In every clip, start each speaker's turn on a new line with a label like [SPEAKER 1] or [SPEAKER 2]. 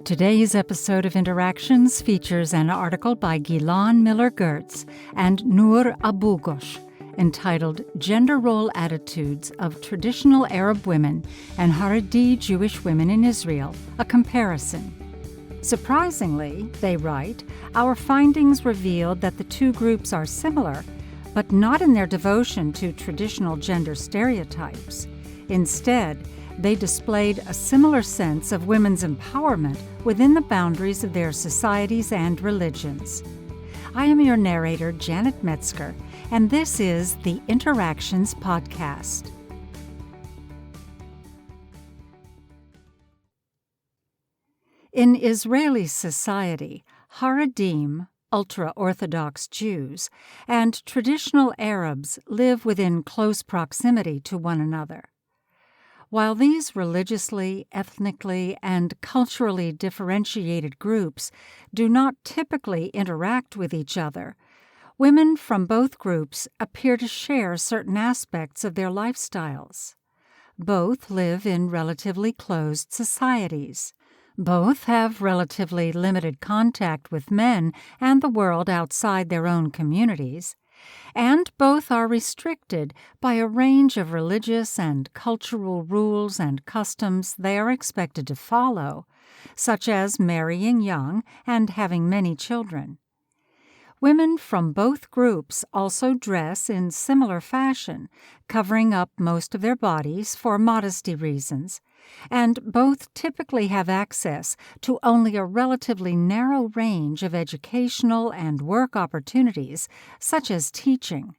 [SPEAKER 1] Today's episode of Interactions features an article by Gilan Miller-Gertz and Nour Abu-Ghosh entitled Gender Role Attitudes of Traditional Arab Women and Haredi Jewish Women in Israel, a Comparison. Surprisingly, they write, our findings revealed that the two groups are similar, but not in their devotion to traditional gender stereotypes. Instead, they displayed a similar sense of women's empowerment within the boundaries of their societies and religions. I am your narrator, Janet Metzger, and this is the Interactions Podcast. In Israeli society, Haredim, ultra-orthodox Jews, and traditional Arabs live within close proximity to one another. While these religiously, ethnically, and culturally differentiated groups do not typically interact with each other, women from both groups appear to share certain aspects of their lifestyles. Both live in relatively closed societies. Both have relatively limited contact with men and the world outside their own communities, and both are restricted by a range of religious and cultural rules and customs they are expected to follow, such as marrying young and having many children. Women from both groups also dress in similar fashion, covering up most of their bodies for modesty reasons, and both typically have access to only a relatively narrow range of educational and work opportunities, such as teaching.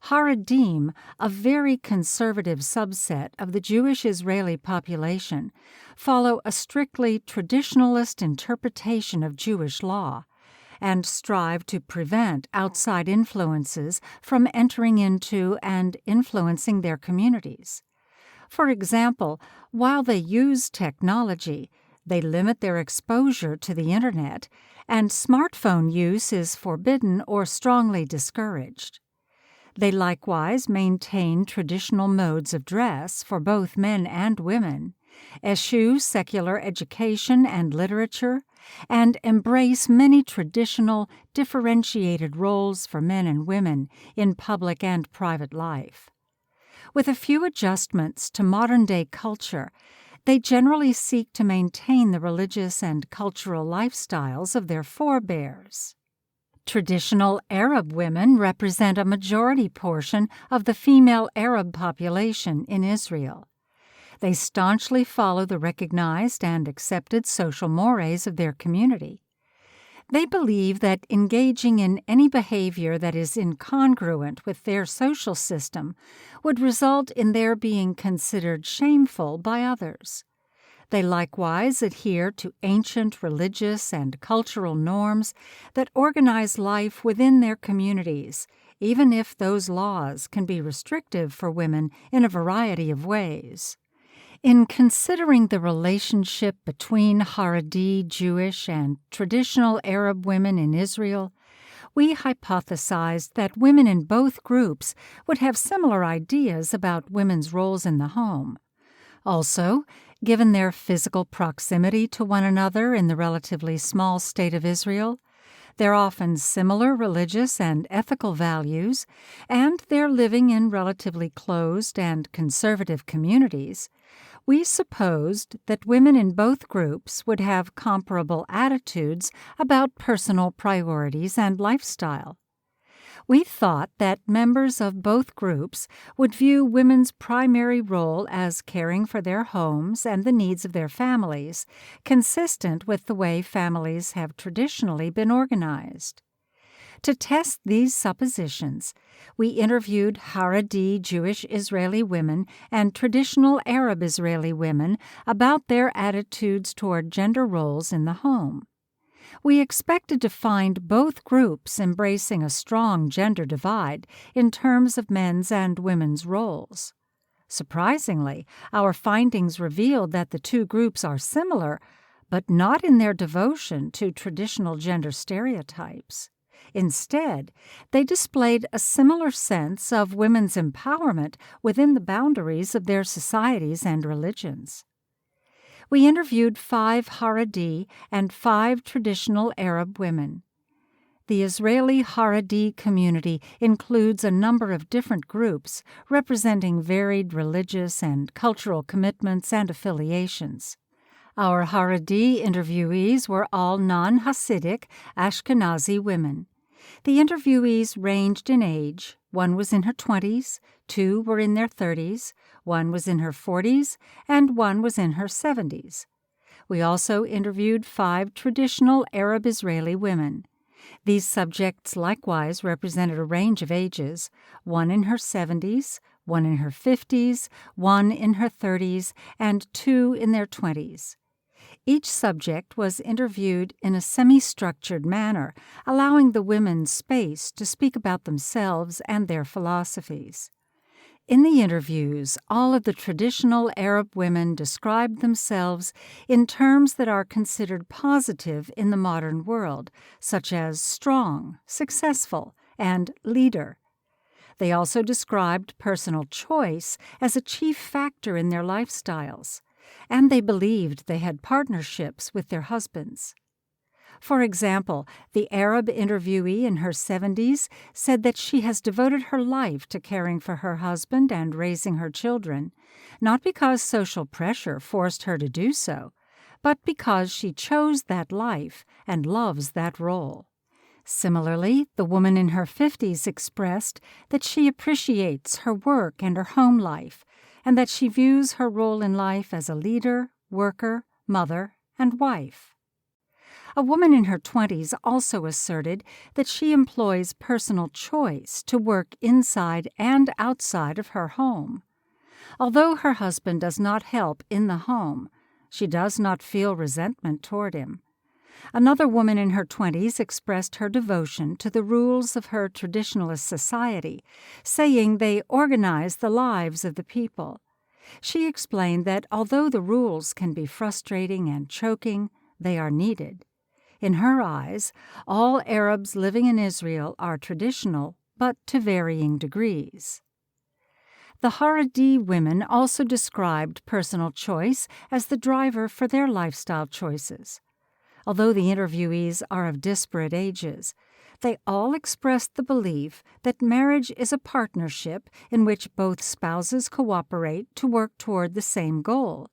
[SPEAKER 1] Haredim, a very conservative subset of the Jewish Israeli population, follow a strictly traditionalist interpretation of Jewish law, and strive to prevent outside influences from entering into and influencing their communities. For example, while they use technology, they limit their exposure to the Internet, and smartphone use is forbidden or strongly discouraged. They likewise maintain traditional modes of dress for both men and women, eschew secular education and literature, and embrace many traditional, differentiated roles for men and women in public and private life. With a few adjustments to modern-day culture, they generally seek to maintain the religious and cultural lifestyles of their forebears. Traditional Arab women represent a majority portion of the female Arab population in Israel. They staunchly follow the recognized and accepted social mores of their community. They believe that engaging in any behavior that is incongruent with their social system would result in their being considered shameful by others. They likewise adhere to ancient religious and cultural norms that organize life within their communities, even if those laws can be restrictive for women in a variety of ways. In considering the relationship between Haredi Jewish and traditional Arab women in Israel, we hypothesized that women in both groups would have similar ideas about women's roles in the home. Also, given their physical proximity to one another in the relatively small state of Israel, their often similar religious and ethical values, and their living in relatively closed and conservative communities, we supposed that women in both groups would have comparable attitudes about personal priorities and lifestyle. We thought that members of both groups would view women's primary role as caring for their homes and the needs of their families, consistent with the way families have traditionally been organized. To test these suppositions, we interviewed Haredi Jewish Israeli women and traditional Arab Israeli women about their attitudes toward gender roles in the home. We expected to find both groups embracing a strong gender divide in terms of men's and women's roles. Surprisingly, our findings revealed that the two groups are similar, but not in their devotion to traditional gender stereotypes. Instead, they displayed a similar sense of women's empowerment within the boundaries of their societies and religions. We interviewed 5 Haredi and 5 traditional Arab women. The Israeli Haredi community includes a number of different groups representing varied religious and cultural commitments and affiliations. Our Haredi interviewees were all non-Hasidic Ashkenazi women. The interviewees ranged in age. One was in her 20s, 2 were in their 30s, 1 was in her 40s, and 1 was in her 70s. We also interviewed 5 traditional Arab Israeli women. These subjects likewise represented a range of ages, 1 in her 70s, 1 in her 50s, 1 in her 30s, and 2 in their 20s. Each subject was interviewed in a semi-structured manner, allowing the women space to speak about themselves and their philosophies. In the interviews, all of the traditional Arab women described themselves in terms that are considered positive in the modern world, such as strong, successful, and leader. They also described personal choice as a chief factor in their lifestyles, and they believed they had partnerships with their husbands. For example, the Arab interviewee in her 70s said that she has devoted her life to caring for her husband and raising her children, not because social pressure forced her to do so, but because she chose that life and loves that role. Similarly, the woman in her 50s expressed that she appreciates her work and her home life, and that she views her role in life as a leader, worker, mother, and wife. A woman in her 20s also asserted that she employs personal choice to work inside and outside of her home. Although her husband does not help in the home, she does not feel resentment toward him. Another woman in her 20s expressed her devotion to the rules of her traditionalist society, saying they organize the lives of the people. She explained that although the rules can be frustrating and choking, they are needed. In her eyes, all Arabs living in Israel are traditional, but to varying degrees. The Haredi women also described personal choice as the driver for their lifestyle choices. Although the interviewees are of disparate ages, they all expressed the belief that marriage is a partnership in which both spouses cooperate to work toward the same goal: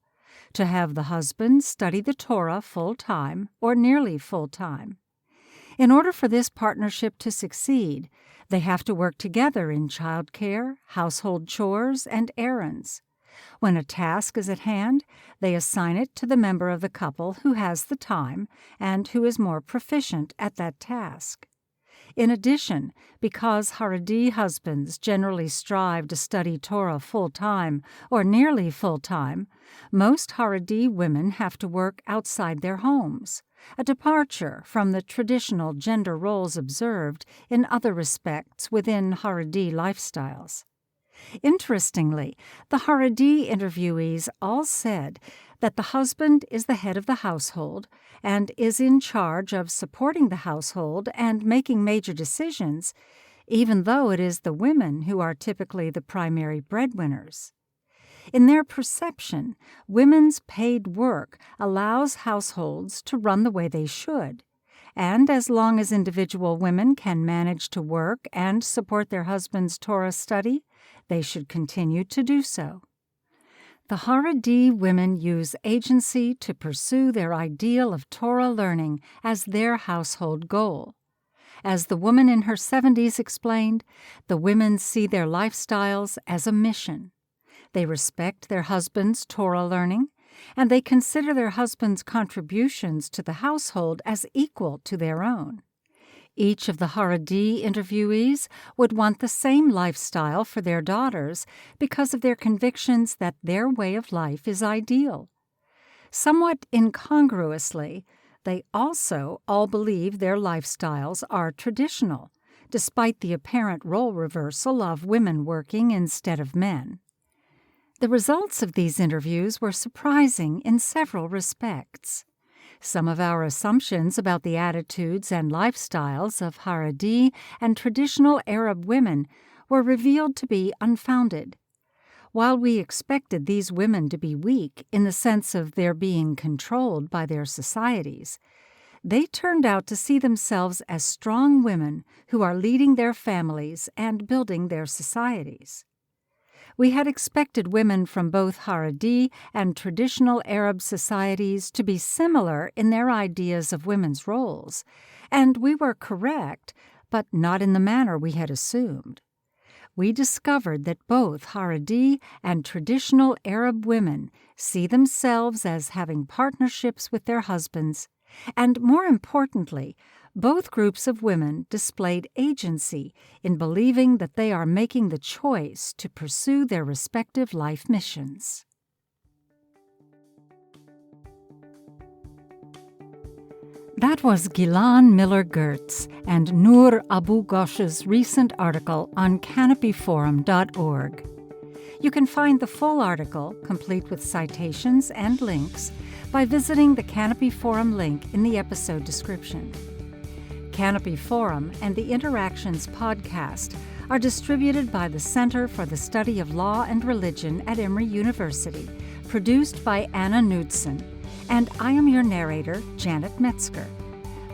[SPEAKER 1] to have the husband study the Torah full-time or nearly full-time. In order for this partnership to succeed, they have to work together in childcare, household chores, and errands. When a task is at hand, they assign it to the member of the couple who has the time and who is more proficient at that task. In addition, because Haredi husbands generally strive to study Torah full-time or nearly full-time, most Haredi women have to work outside their homes, a departure from the traditional gender roles observed in other respects within Haredi lifestyles. Interestingly, the Haredi interviewees all said that the husband is the head of the household and is in charge of supporting the household and making major decisions, even though it is the women who are typically the primary breadwinners. In their perception, women's paid work allows households to run the way they should, and as long as individual women can manage to work and support their husband's Torah study, they should continue to do so. The Haredi women use agency to pursue their ideal of Torah learning as their household goal. As the woman in her 70s explained, the women see their lifestyles as a mission. They respect their husband's Torah learning, and they consider their husband's contributions to the household as equal to their own. Each of the Haredi interviewees would want the same lifestyle for their daughters because of their convictions that their way of life is ideal. Somewhat incongruously, they also all believe their lifestyles are traditional, despite the apparent role reversal of women working instead of men. The results of these interviews were surprising in several respects. Some of our assumptions about the attitudes and lifestyles of Haredi and traditional Arab women were revealed to be unfounded. While we expected these women to be weak in the sense of their being controlled by their societies, they turned out to see themselves as strong women who are leading their families and building their societies. We had expected women from both Haredi and traditional Arab societies to be similar in their ideas of women's roles, and we were correct, but not in the manner we had assumed. We discovered that both Haredi and traditional Arab women see themselves as having partnerships with their husbands, and more importantly, both groups of women displayed agency in believing that they are making the choice to pursue their respective life missions. That was Gilan Miller-Gertz and Nour Abu-Ghosh's recent article on canopyforum.org. You can find the full article, complete with citations and links, by visiting the Canopy Forum link in the episode description. Canopy Forum and the Interactions podcast are distributed by the Center for the Study of Law and Religion at Emory University, produced by Anna Knudsen, and I am your narrator, Janet Metzger.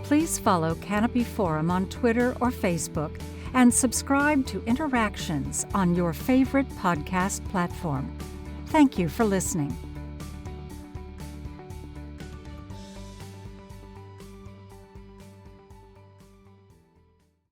[SPEAKER 1] Please follow Canopy Forum on Twitter or Facebook and subscribe to Interactions on your favorite podcast platform. Thank you for listening.